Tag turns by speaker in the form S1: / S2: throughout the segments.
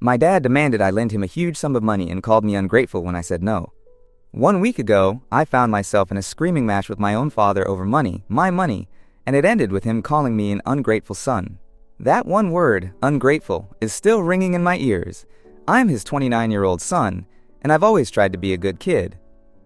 S1: My dad demanded I lend him a huge sum of money and called me ungrateful when I said no. 1 week ago, I found myself in a screaming match with my own father over money, my money, and it ended with him calling me an ungrateful son. That one word, ungrateful, is still ringing in my ears. I'm his 29-year-old son, and I've always tried to be a good kid.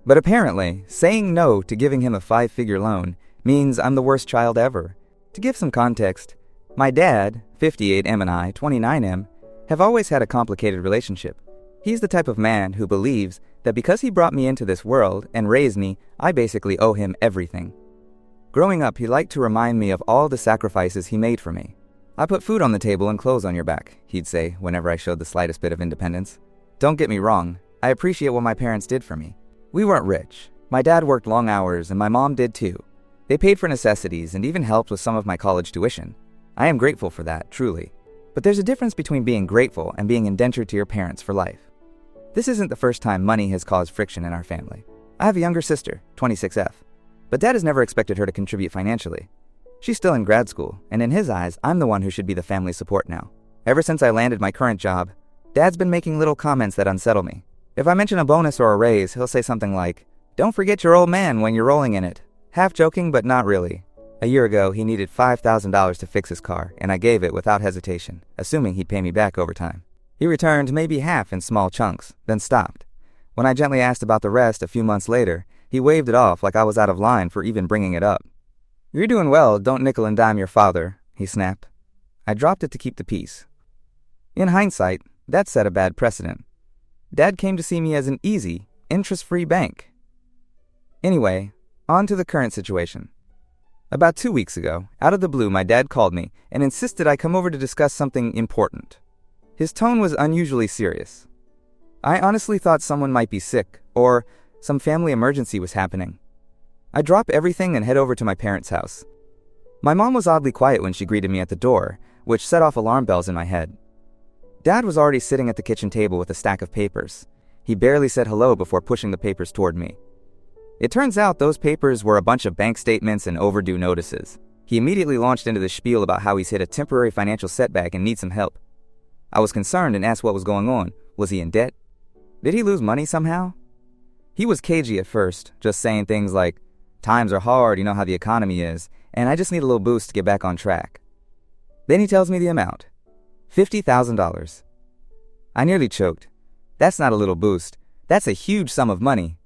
S1: But apparently, saying no to giving him a 5-figure loan means I'm the worst child ever. To give some context, my dad, 58M, and I, 29M, have always had a complicated relationship. He's the type of man who believes that because he brought me into this world and raised me, I basically owe him everything. Growing up, he liked to remind me of all the sacrifices he made for me. "I put food on the table and clothes on your back," he'd say whenever I showed the slightest bit of independence. Don't get me wrong, I appreciate what my parents did for me. We weren't rich. My dad worked long hours and my mom did too. They paid for necessities and even helped with some of my college tuition. I am grateful for that, truly. But there's a difference between being grateful and being indentured to your parents for life. This isn't the first time money has caused friction in our family. I have a younger sister, 26F, but Dad has never expected her to contribute financially. She's still in grad school, and in his eyes, I'm the one who should be the family support now. Ever since I landed my current job, Dad's been making little comments that unsettle me. If I mention a bonus or a raise, he'll say something like, "Don't forget your old man when you're rolling in it." Half joking, but not really. A year ago, he needed $5,000 to fix his car, and I gave it without hesitation, assuming he'd pay me back over time. He returned maybe half in small chunks, then stopped. When I gently asked about the rest a few months later, he waved it off like I was out of line for even bringing it up. "You're doing well, don't nickel and dime your father," he snapped. I dropped it to keep the peace. In hindsight, that set a bad precedent. Dad came to see me as an easy, interest-free bank. Anyway, on to the current situation. About 2 weeks ago, out of the blue, my dad called me and insisted I come over to discuss something important. His tone was unusually serious. I honestly thought someone might be sick, or some family emergency was happening. I drop everything and head over to my parents' house. My mom was oddly quiet when she greeted me at the door, which set off alarm bells in my head. Dad was already sitting at the kitchen table with a stack of papers. He barely said hello before pushing the papers toward me. It turns out those papers were a bunch of bank statements and overdue notices. He immediately launched into the spiel about how he's hit a temporary financial setback and needs some help. I was concerned and asked what was going on. Was he in debt? Did he lose money somehow? He was cagey at first, just saying things like, "Times are hard, you know how the economy is, and I just need a little boost to get back on track." Then he tells me the amount. $50,000. I nearly choked. That's not a little boost. That's a huge sum of money.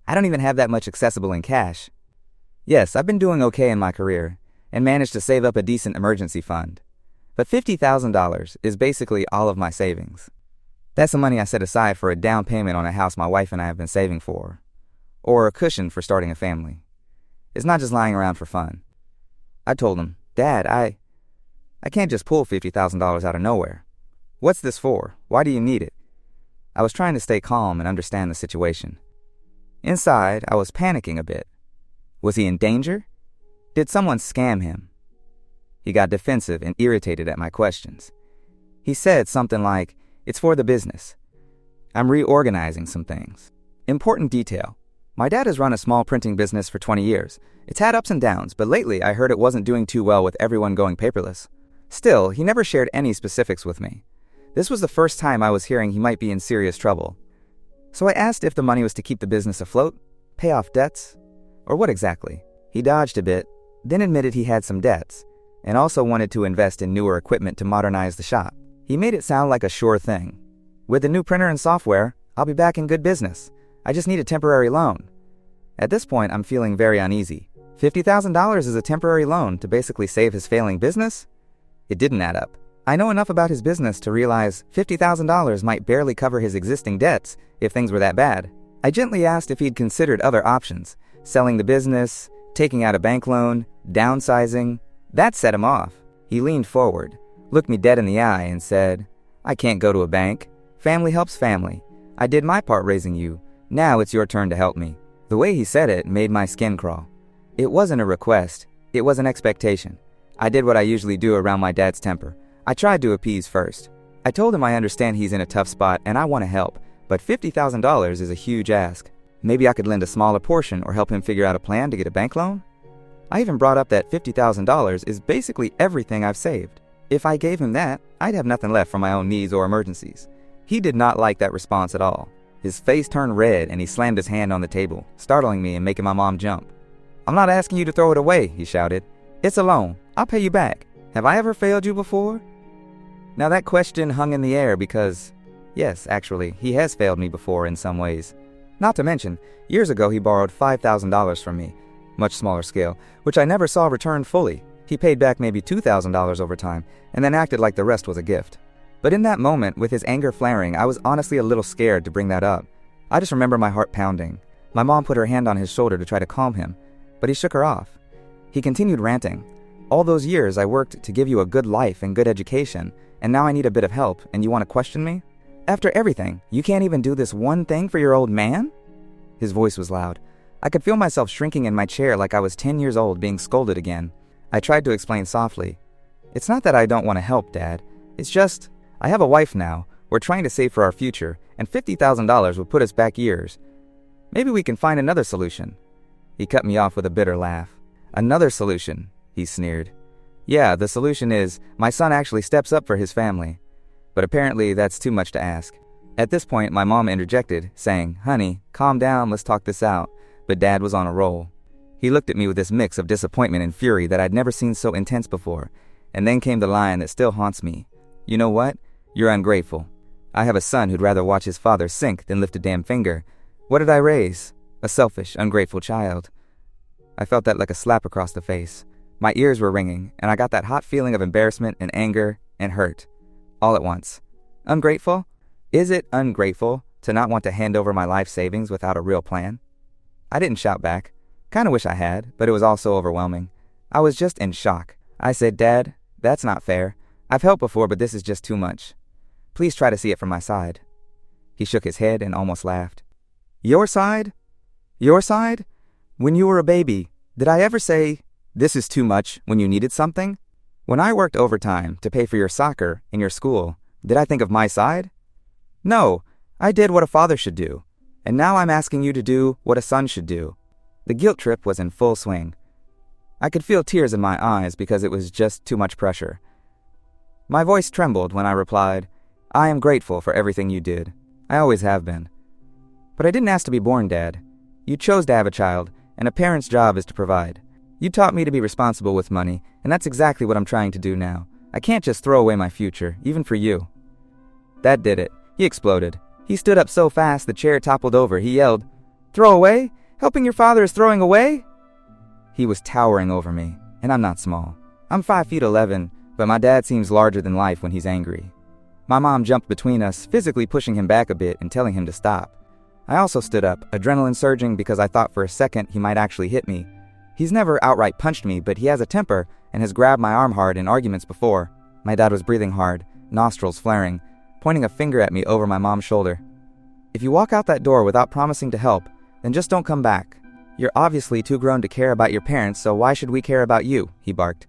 S1: I don't even have that much accessible in cash. Yes, I've been doing okay in my career and managed to save up a decent emergency fund. But $50,000 is basically all of my savings. That's the money I set aside for a down payment on a house my wife and I have been saving for, or a cushion for starting a family. It's not just lying around for fun. I told him, "Dad, I can't just pull $50,000 out of nowhere. What's this for? Why do you need it?" I was trying to stay calm and understand the situation. Inside, I was panicking a bit. Was he in danger? Did someone scam him? He got defensive and irritated at my questions. He said something like, "It's for the business. I'm reorganizing some things." Important detail. My dad has run a small printing business for 20 years. It's had ups and downs, but lately I heard it wasn't doing too well with everyone going paperless. Still, he never shared any specifics with me. This was the first time I was hearing he might be in serious trouble. So I asked if the money was to keep the business afloat, pay off debts, or what exactly. He dodged a bit, then admitted he had some debts, and also wanted to invest in newer equipment to modernize the shop. He made it sound like a sure thing. "With the new printer and software, I'll be back in good business. I just need a temporary loan." At this point, I'm feeling very uneasy. $50,000 is a temporary loan to basically save his failing business? It didn't add up. I know enough about his business to realize $50,000 might barely cover his existing debts if things were that bad. I gently asked if he'd considered other options, selling the business, taking out a bank loan, downsizing. That set him off. He leaned forward, looked me dead in the eye, and said, "I can't go to a bank. Family helps family. I did my part raising you. Now it's your turn to help me." The way he said it made my skin crawl. It wasn't a request. It was an expectation. I did what I usually do around my dad's temper. I tried to appease first. I told him I understand he's in a tough spot and I want to help, but $50,000 is a huge ask. Maybe I could lend a smaller portion or help him figure out a plan to get a bank loan? I even brought up that $50,000 is basically everything I've saved. If I gave him that, I'd have nothing left for my own needs or emergencies. He did not like that response at all. His face turned red and he slammed his hand on the table, startling me and making my mom jump. "I'm not asking you to throw it away," he shouted. "It's a loan. I'll pay you back. Have I ever failed you before?" Now that question hung in the air because, yes, actually, he has failed me before in some ways. Not to mention, years ago he borrowed $5,000 from me, much smaller scale, which I never saw returned fully. He paid back maybe $2,000 over time, and then acted like the rest was a gift. But in that moment, with his anger flaring, I was honestly a little scared to bring that up. I just remember my heart pounding. My mom put her hand on his shoulder to try to calm him, but he shook her off. He continued ranting. "All those years I worked to give you a good life and good education, and now I need a bit of help, and you want to question me? After everything, you can't even do this one thing for your old man?" His voice was loud. I could feel myself shrinking in my chair like I was 10 years old being scolded again. I tried to explain softly. "It's not that I don't want to help, Dad. It's just, I have a wife now. We're trying to save for our future, and $50,000 would put us back years. Maybe we can find another solution." He cut me off with a bitter laugh. "Another solution?" he sneered. "Yeah, the solution is, my son actually steps up for his family. But apparently that's too much to ask." At this point, my mom interjected, saying, "Honey, calm down, let's talk this out." But Dad was on a roll. He looked at me with this mix of disappointment and fury that I'd never seen so intense before, and then came the line that still haunts me. "You know what? You're ungrateful. I have a son who'd rather watch his father sink than lift a damn finger. What did I raise? A selfish, ungrateful child." I felt that like a slap across the face. My ears were ringing, and I got that hot feeling of embarrassment and anger and hurt, all at once. Ungrateful? Is it ungrateful to not want to hand over my life savings without a real plan? I didn't shout back. Kinda wish I had, but it was all so overwhelming. I was just in shock. I said, "Dad, that's not fair. I've helped before, but this is just too much. Please try to see it from my side." He shook his head and almost laughed. "Your side? Your side? When you were a baby, did I ever say, 'This is too much,' when you needed something? When I worked overtime to pay for your soccer in your school, did I think of my side? No, I did what a father should do. And now I'm asking you to do what a son should do." The guilt trip was in full swing. I could feel tears in my eyes because it was just too much pressure. My voice trembled when I replied, "I am grateful for everything you did. I always have been. But I didn't ask to be born, Dad. You chose to have a child, and a parent's job is to provide. You taught me to be responsible with money, and that's exactly what I'm trying to do now. I can't just throw away my future, even for you." That did it. He exploded. He stood up so fast the chair toppled over. He yelled, "Throw away? Helping your father is throwing away?" He was towering over me, and I'm not small. I'm 5'11", but my dad seems larger than life when he's angry. My mom jumped between us, physically pushing him back a bit and telling him to stop. I also stood up, adrenaline surging because I thought for a second he might actually hit me. He's never outright punched me, but he has a temper and has grabbed my arm hard in arguments before. My dad was breathing hard, nostrils flaring, pointing a finger at me over my mom's shoulder. "If you walk out that door without promising to help, then just don't come back. You're obviously too grown to care about your parents, so why should we care about you?" he barked.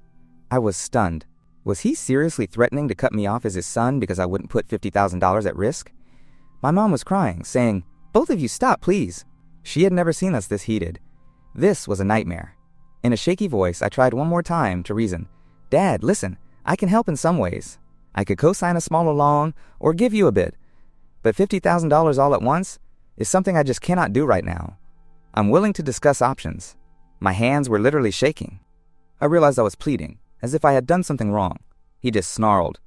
S1: I was stunned. Was he seriously threatening to cut me off as his son because I wouldn't put $50,000 at risk? My mom was crying, saying, "Both of you stop, please." She had never seen us this heated. This was a nightmare. In a shaky voice, I tried one more time to reason. "Dad, listen, I can help in some ways. I could co-sign a smaller loan or give you a bit. But $50,000 all at once is something I just cannot do right now. I'm willing to discuss options." My hands were literally shaking. I realized I was pleading, as if I had done something wrong. He just snarled,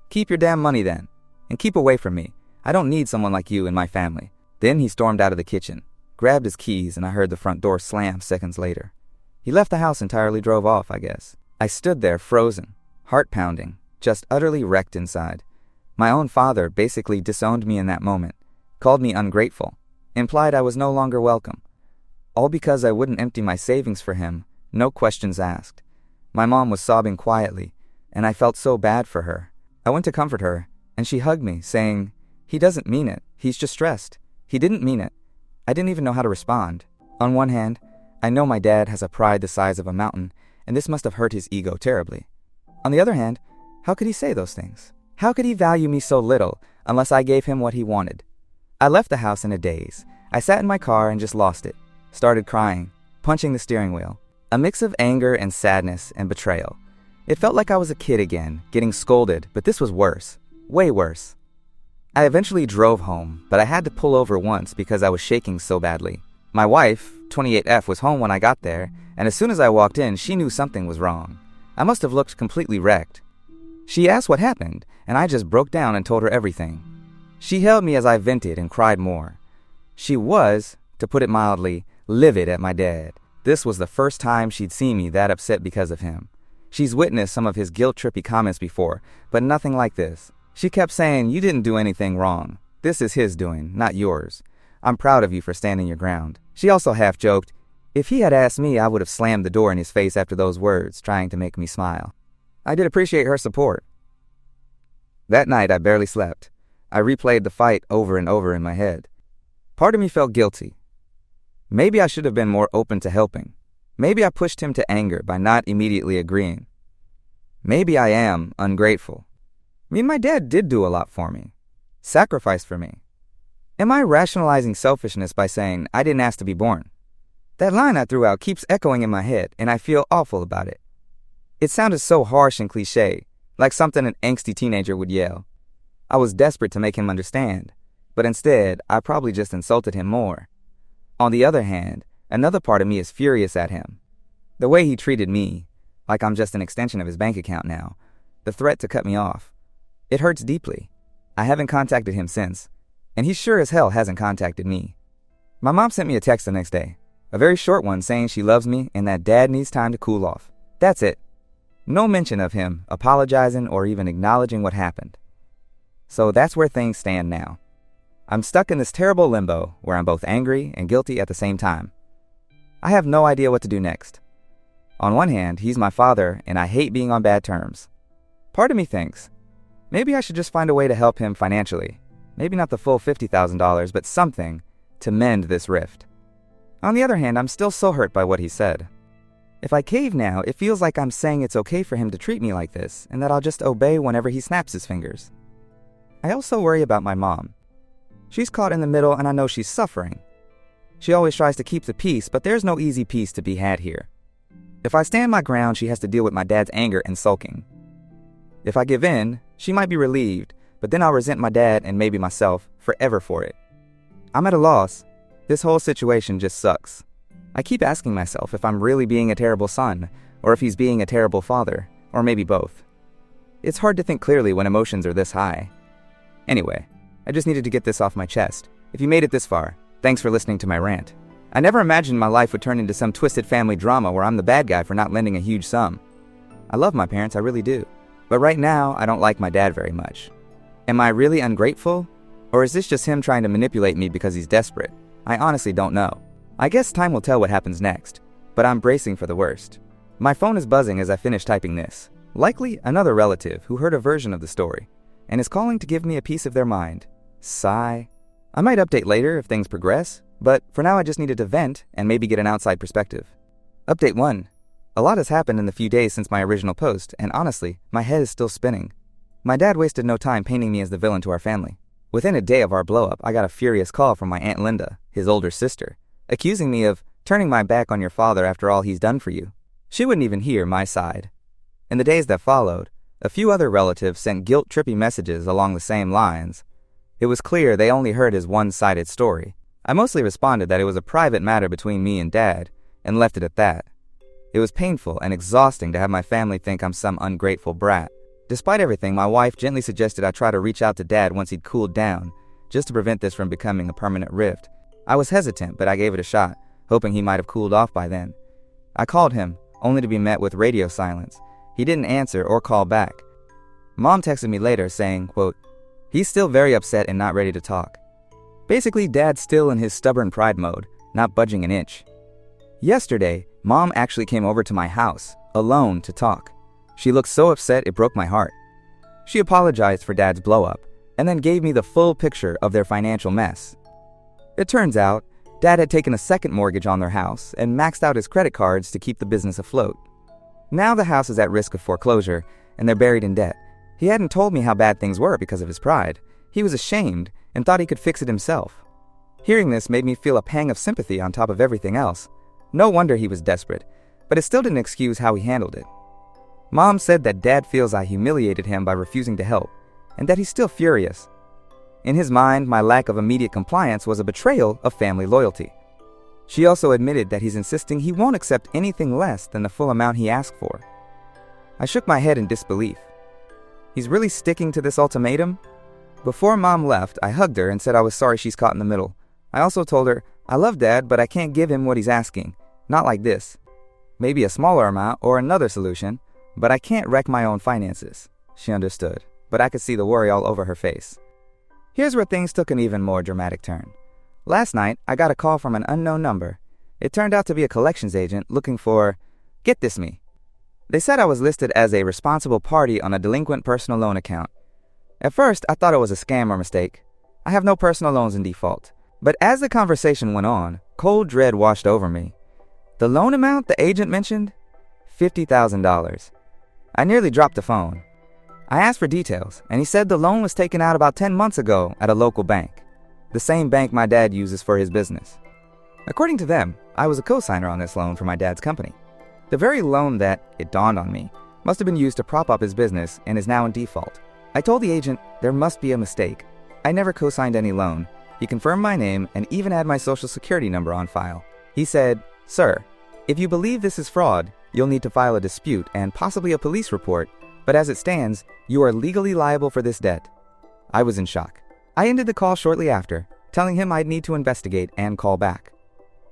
S1: "Keep your damn money then, and keep away from me. I don't need someone like you in my family." Then he stormed out of the kitchen, grabbed his keys, and I heard the front door slam seconds later. He left the house entirely, drove off, I guess. I stood there frozen, heart pounding, just utterly wrecked inside. My own father basically disowned me in that moment, called me ungrateful, implied I was no longer welcome. All because I wouldn't empty my savings for him, no questions asked. My mom was sobbing quietly, and I felt so bad for her. I went to comfort her, and she hugged me, saying, "He doesn't mean it. He's just stressed." He didn't mean it. I didn't even know how to respond. On one hand, I know my dad has a pride the size of a mountain, and this must have hurt his ego terribly. On the other hand, how could he say those things? How could he value me so little unless I gave him what he wanted? I left the house in a daze. I sat in my car and just lost it. Started crying, punching the steering wheel. A mix of anger and sadness and betrayal. It felt like I was a kid again, getting scolded, but this was worse. Way worse. I eventually drove home, but I had to pull over once because I was shaking so badly. My wife, 28F, was home when I got there, and as soon as I walked in, she knew something was wrong. I must have looked completely wrecked. She asked what happened, and I just broke down and told her everything. She held me as I vented and cried more. She was, to put it mildly, livid at my dad. This was the first time she'd seen me that upset because of him. She's witnessed some of his guilt-trippy comments before, but nothing like this. She kept saying, "You didn't do anything wrong. This is his doing, not yours. I'm proud of you for standing your ground." She also half joked, "If he had asked me, I would have slammed the door in his face after those words, trying to make me smile." I did appreciate her support. That night, I barely slept. I replayed the fight over and over in my head. Part of me felt guilty. Maybe I should have been more open to helping. Maybe I pushed him to anger by not immediately agreeing. Maybe I am ungrateful. I mean, my dad did do a lot for me. Sacrificed for me. Am I rationalizing selfishness by saying I didn't ask to be born? That line I threw out keeps echoing in my head, and I feel awful about it. It sounded so harsh and cliché, like something an angsty teenager would yell. I was desperate to make him understand, but instead, I probably just insulted him more. On the other hand, another part of me is furious at him. The way he treated me, like I'm just an extension of his bank account now. The threat to cut me off. It hurts deeply. I haven't contacted him since, and he sure as hell hasn't contacted me. My mom sent me a text the next day, a very short one saying she loves me and that dad needs time to cool off. That's it. No mention of him apologizing or even acknowledging what happened. So that's where things stand now. I'm stuck in this terrible limbo where I'm both angry and guilty at the same time. I have no idea what to do next. On one hand, he's my father and I hate being on bad terms. Part of me thinks, maybe I should just find a way to help him financially. Maybe not the full $50,000, but something to mend this rift. On the other hand, I'm still so hurt by what he said. If I cave now, it feels like I'm saying it's okay for him to treat me like this and that I'll just obey whenever he snaps his fingers. I also worry about my mom. She's caught in the middle and I know she's suffering. She always tries to keep the peace, but there's no easy peace to be had here. If I stand my ground, she has to deal with my dad's anger and sulking. If I give in, she might be relieved, but then I'll resent my dad and maybe myself forever for it. I'm at a loss. This whole situation just sucks. I keep asking myself if I'm really being a terrible son, or if he's being a terrible father, or maybe both. It's hard to think clearly when emotions are this high. Anyway, I just needed to get this off my chest. If you made it this far, thanks for listening to my rant. I never imagined my life would turn into some twisted family drama where I'm the bad guy for not lending a huge sum. I love my parents, I really do. But right now, I don't like my dad very much. Am I really ungrateful? Or is this just him trying to manipulate me because he's desperate? I honestly don't know. I guess time will tell what happens next, but I'm bracing for the worst. My phone is buzzing as I finish typing this. Likely another relative who heard a version of the story and is calling to give me a piece of their mind. Sigh. I might update later if things progress, but for now I just needed to vent and maybe get an outside perspective. Update 1. A lot has happened in the few days since my original post, and honestly, my head is still spinning. My dad wasted no time painting me as the villain to our family. Within a day of our blow-up, I got a furious call from my Aunt Linda, his older sister, accusing me of turning my back on your father after all he's done for you. She wouldn't even hear my side. In the days that followed, a few other relatives sent guilt-trippy messages along the same lines. It was clear they only heard his one-sided story. I mostly responded that it was a private matter between me and Dad, and left it at that. It was painful and exhausting to have my family think I'm some ungrateful brat. Despite everything, my wife gently suggested I try to reach out to Dad once he'd cooled down, just to prevent this from becoming a permanent rift. I was hesitant, but I gave it a shot, hoping he might have cooled off by then. I called him, only to be met with radio silence. He didn't answer or call back. Mom texted me later saying, quote, "He's still very upset and not ready to talk." Basically, Dad's still in his stubborn pride mode, not budging an inch. Yesterday, Mom actually came over to my house, alone, to talk. She looked so upset it broke my heart. She apologized for Dad's blow-up, and then gave me the full picture of their financial mess. It turns out, Dad had taken a second mortgage on their house and maxed out his credit cards to keep the business afloat. Now the house is at risk of foreclosure, and they're buried in debt. He hadn't told me how bad things were because of his pride. He was ashamed and thought he could fix it himself. Hearing this made me feel a pang of sympathy on top of everything else. No wonder he was desperate, but it still didn't excuse how he handled it. Mom said that Dad feels I humiliated him by refusing to help, and that he's still furious. In his mind, my lack of immediate compliance was a betrayal of family loyalty. She also admitted that he's insisting he won't accept anything less than the full amount he asked for. I shook my head in disbelief. He's really sticking to this ultimatum? Before Mom left, I hugged her and said I was sorry she's caught in the middle. I also told her, I love Dad, but I can't give him what he's asking. Not like this. Maybe a smaller amount or another solution, but I can't wreck my own finances. She understood, but I could see the worry all over her face. Here's where things took an even more dramatic turn. Last night, I got a call from an unknown number. It turned out to be a collections agent looking for, get this me. They said I was listed as a responsible party on a delinquent personal loan account. At first, I thought it was a scam or mistake. I have no personal loans in default. But as the conversation went on, cold dread washed over me. The loan amount the agent mentioned? $50,000. I nearly dropped the phone. I asked for details, and he said the loan was taken out about 10 months ago at a local bank, the same bank my dad uses for his business. According to them, I was a co-signer on this loan for my dad's company. The very loan that, it dawned on me, must have been used to prop up his business and is now in default. I told the agent there must be a mistake. I never co-signed any loan. He confirmed my name and even had my social security number on file. He said, "Sir, if you believe this is fraud, you'll need to file a dispute and possibly a police report, but as it stands, you are legally liable for this debt." I was in shock. I ended the call shortly after, telling him I'd need to investigate and call back.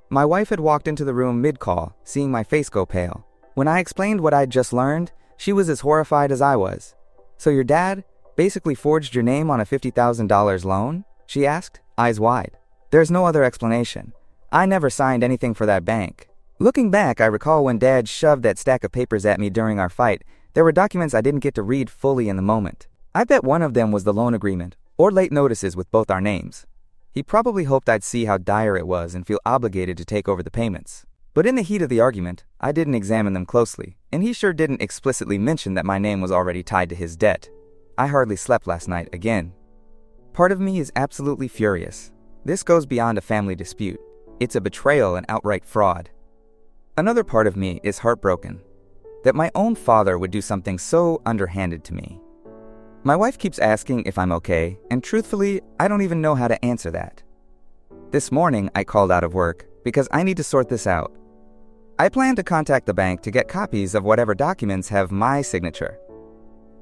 S1: My wife had walked into the room mid-call, seeing my face go pale. When I explained what I'd just learned, she was as horrified as I was. "So your dad basically forged your name on a $50,000 loan?" she asked, eyes wide. "There's no other explanation. I never signed anything for that bank." Looking back, I recall when Dad shoved that stack of papers at me during our fight, there were documents I didn't get to read fully in the moment. I bet one of them was the loan agreement, or late notices with both our names. He probably hoped I'd see how dire it was and feel obligated to take over the payments. But in the heat of the argument, I didn't examine them closely, and he sure didn't explicitly mention that my name was already tied to his debt. I hardly slept last night again. Part of me is absolutely furious. This goes beyond a family dispute. It's a betrayal and outright fraud. Another part of me is heartbroken that my own father would do something so underhanded to me. My wife keeps asking if I'm okay, and truthfully, I don't even know how to answer that. This morning, I called out of work because I need to sort this out. I plan to contact the bank to get copies of whatever documents have my signature.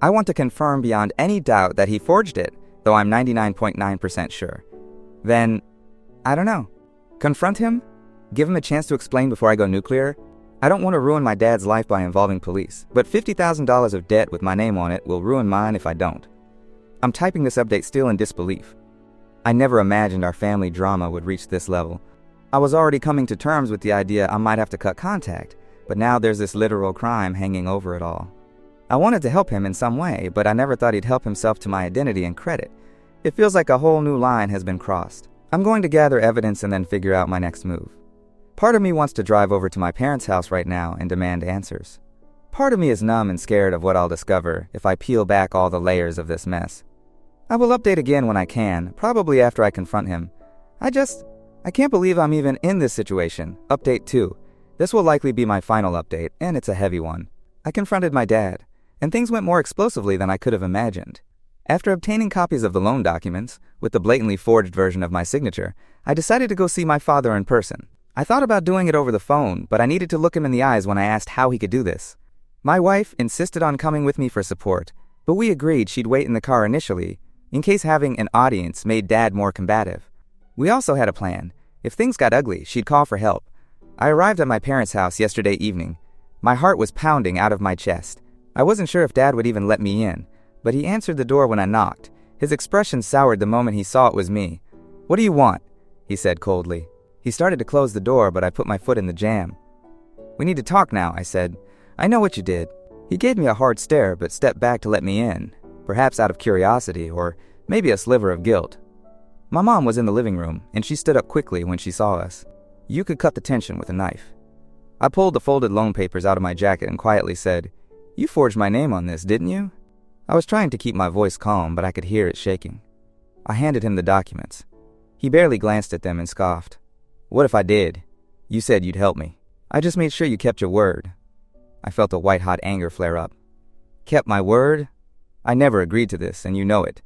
S1: I want to confirm beyond any doubt that he forged it, though I'm 99.9% sure. Then, I don't know. Confront him? Give him a chance to explain before I go nuclear? I don't want to ruin my dad's life by involving police, but $50,000 of debt with my name on it will ruin mine if I don't. I'm typing this update still in disbelief. I never imagined our family drama would reach this level. I was already coming to terms with the idea I might have to cut contact, but now there's this literal crime hanging over it all. I wanted to help him in some way, but I never thought he'd help himself to my identity and credit. It feels like a whole new line has been crossed. I'm going to gather evidence and then figure out my next move. Part of me wants to drive over to my parents' house right now and demand answers. Part of me is numb and scared of what I'll discover if I peel back all the layers of this mess. I will update again when I can, probably after I confront him. I can't believe I'm even in this situation. Update 2. This will likely be my final update, and it's a heavy one. I confronted my dad, and things went more explosively than I could have imagined. After obtaining copies of the loan documents, with the blatantly forged version of my signature, I decided to go see my father in person. I thought about doing it over the phone, but I needed to look him in the eyes when I asked how he could do this. My wife insisted on coming with me for support, but we agreed she'd wait in the car initially, in case having an audience made Dad more combative. We also had a plan. If things got ugly, she'd call for help. I arrived at my parents' house yesterday evening. My heart was pounding out of my chest. I wasn't sure if Dad would even let me in, but he answered the door when I knocked. His expression soured the moment he saw it was me. "What do you want?" he said coldly. He started to close the door, but I put my foot in the jam. "We need to talk now," I said. "I know what you did." He gave me a hard stare, but stepped back to let me in, perhaps out of curiosity or maybe a sliver of guilt. My mom was in the living room, and she stood up quickly when she saw us. You could cut the tension with a knife. I pulled the folded loan papers out of my jacket and quietly said, "You forged my name on this, didn't you?" I was trying to keep my voice calm, but I could hear it shaking. I handed him the documents. He barely glanced at them and scoffed. "What if I did? You said you'd help me. I just made sure you kept your word." I felt a white-hot anger flare up. Kept my word? I never agreed to this, and you know it.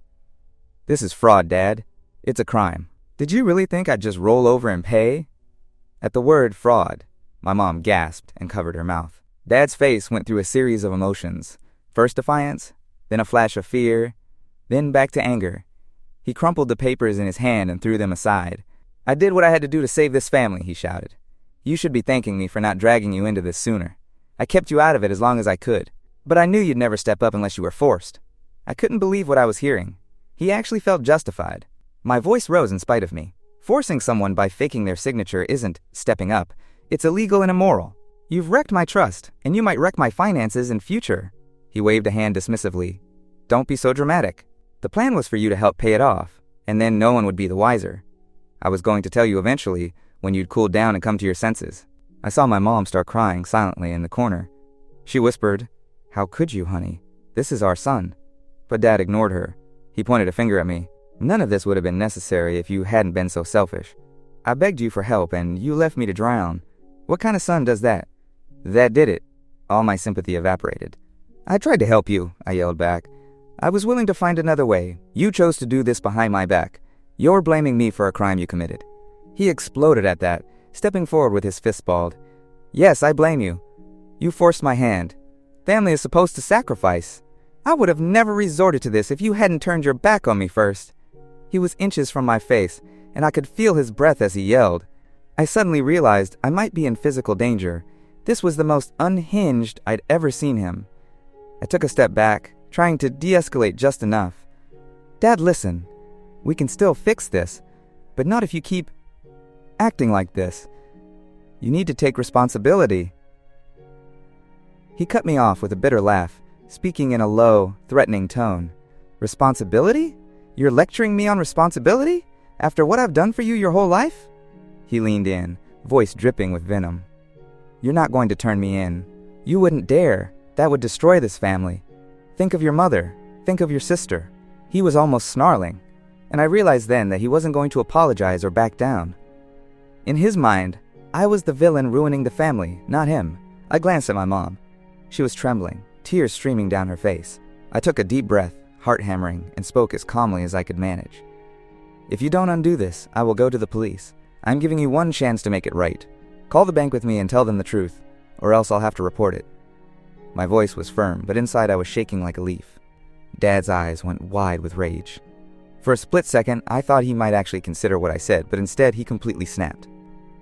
S1: This is fraud, Dad. It's a crime. Did you really think I'd just roll over and pay? At the word fraud, my mom gasped and covered her mouth. Dad's face went through a series of emotions. First defiance, then a flash of fear, then back to anger. He crumpled the papers in his hand and threw them aside. I did what I had to do to save this family, he shouted. You should be thanking me for not dragging you into this sooner. I kept you out of it as long as I could, but I knew you'd never step up unless you were forced. I couldn't believe what I was hearing. He actually felt justified. My voice rose in spite of me. Forcing someone by faking their signature isn't stepping up. It's illegal and immoral. You've wrecked my trust, and you might wreck my finances in future. He waved a hand dismissively. Don't be so dramatic. The plan was for you to help pay it off, and then no one would be the wiser. I was going to tell you eventually, when you'd cooled down and come to your senses. I saw my mom start crying silently in the corner. She whispered, How could you, honey? This is our son. But Dad ignored her. He pointed a finger at me. None of this would have been necessary if you hadn't been so selfish. I begged you for help, and you left me to drown. What kind of son does that? That did it. All my sympathy evaporated. I tried to help you, I yelled back. I was willing to find another way. You chose to do this behind my back. You're blaming me for a crime you committed. He exploded at that, stepping forward with his fist balled. Yes, I blame you. You forced my hand. Family is supposed to sacrifice. I would have never resorted to this if you hadn't turned your back on me first. He was inches from my face, and I could feel his breath as he yelled. I suddenly realized I might be in physical danger. This was the most unhinged I'd ever seen him. I took a step back, trying to de-escalate just enough. Dad, listen. We can still fix this, but not if you keep acting like this. You need to take responsibility. He cut me off with a bitter laugh, speaking in a low, threatening tone. Responsibility? You're lecturing me on responsibility? After what I've done for you your whole life? He leaned in, voice dripping with venom. You're not going to turn me in. You wouldn't dare. That would destroy this family. Think of your mother. Think of your sister. He was almost snarling, and I realized then that he wasn't going to apologize or back down. In his mind, I was the villain ruining the family, not him. I glanced at my mom. She was trembling, tears streaming down her face. I took a deep breath, heart hammering, and spoke as calmly as I could manage. If you don't undo this, I will go to the police. I'm giving you one chance to make it right. Call the bank with me and tell them the truth, or else I'll have to report it. My voice was firm, but inside I was shaking like a leaf. Dad's eyes went wide with rage. For a split second, I thought he might actually consider what I said, but instead he completely snapped.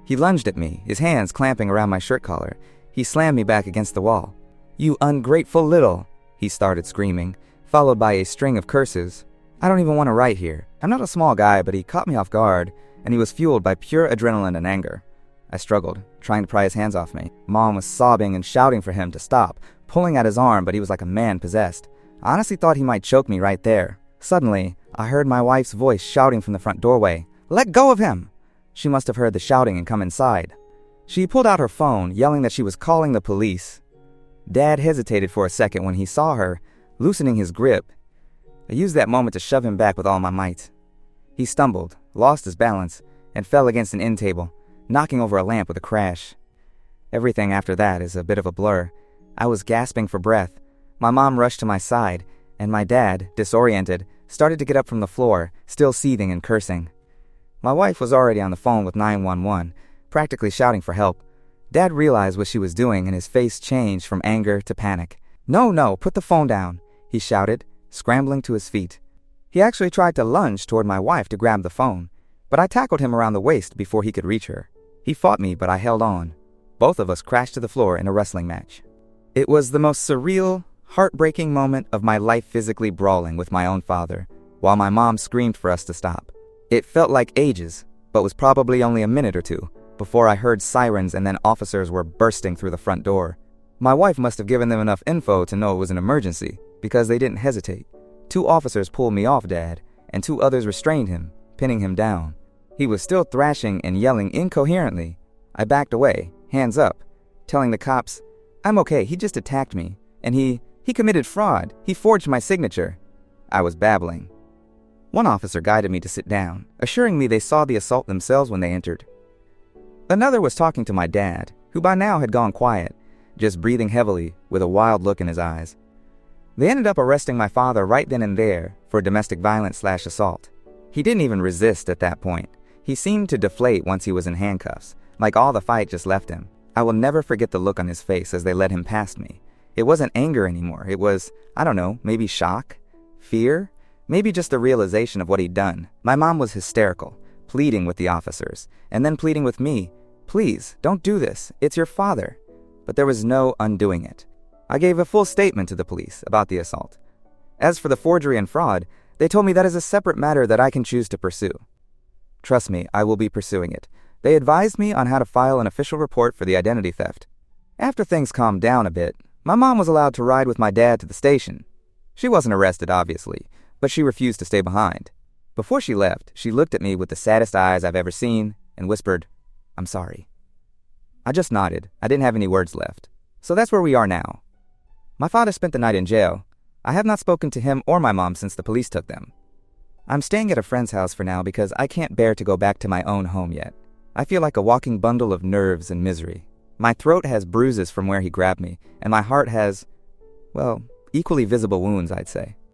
S1: He lunged at me, his hands clamping around my shirt collar. He slammed me back against the wall. You ungrateful little, he started screaming, followed by a string of curses. I don't even want to write here. I'm not a small guy, but he caught me off guard, and he was fueled by pure adrenaline and anger. I struggled, trying to pry his hands off me. Mom was sobbing and shouting for him to stop, pulling at his arm, but he was like a man possessed. I honestly thought he might choke me right there. Suddenly, I heard my wife's voice shouting from the front doorway. Let go of him! She must have heard the shouting and come inside. She pulled out her phone, yelling that she was calling the police. Dad hesitated for a second when he saw her, loosening his grip. I used that moment to shove him back with all my might. He stumbled, lost his balance, and fell against an end table, knocking over a lamp with a crash. Everything after that is a bit of a blur. I was gasping for breath. My mom rushed to my side, and my dad, disoriented, started to get up from the floor, still seething and cursing. My wife was already on the phone with 911, practically shouting for help. Dad realized what she was doing, and his face changed from anger to panic. No, put the phone down, he shouted, scrambling to his feet. He actually tried to lunge toward my wife to grab the phone, but I tackled him around the waist before he could reach her. He fought me, but I held on. Both of us crashed to the floor in a wrestling match. It was the most surreal, heartbreaking moment of my life, physically brawling with my own father, while my mom screamed for us to stop. It felt like ages, but was probably only a minute or two, before I heard sirens and then officers were bursting through the front door. My wife must have given them enough info to know it was an emergency, because they didn't hesitate. 2 officers pulled me off Dad, and 2 others restrained him, pinning him down. He was still thrashing and yelling incoherently. I backed away, hands up, telling the cops, I'm okay, he just attacked me, and he committed fraud, he forged my signature. I was babbling. One officer guided me to sit down, assuring me they saw the assault themselves when they entered. Another was talking to my dad, who by now had gone quiet, just breathing heavily with a wild look in his eyes. They ended up arresting my father right then and there for domestic violence/assault. He didn't even resist at that point. He seemed to deflate once he was in handcuffs, like all the fight just left him. I will never forget the look on his face as they led him past me. It wasn't anger anymore. It was, I don't know, maybe shock? Fear? Maybe just the realization of what he'd done. My mom was hysterical, pleading with the officers, and then pleading with me, "Please, don't do this. It's your father." But there was no undoing it. I gave a full statement to the police about the assault. As for the forgery and fraud, they told me that is a separate matter that I can choose to pursue. Trust me, I will be pursuing it. They advised me on how to file an official report for the identity theft. After things calmed down a bit, my mom was allowed to ride with my dad to the station. She wasn't arrested, obviously, but she refused to stay behind. Before she left, she looked at me with the saddest eyes I've ever seen and whispered, "I'm sorry." I just nodded. I didn't have any words left. So that's where we are now. My father spent the night in jail. I have not spoken to him or my mom since the police took them. I'm staying at a friend's house for now because I can't bear to go back to my own home yet. I feel like a walking bundle of nerves and misery. My throat has bruises from where he grabbed me, and my heart has, well, equally visible wounds, I'd say.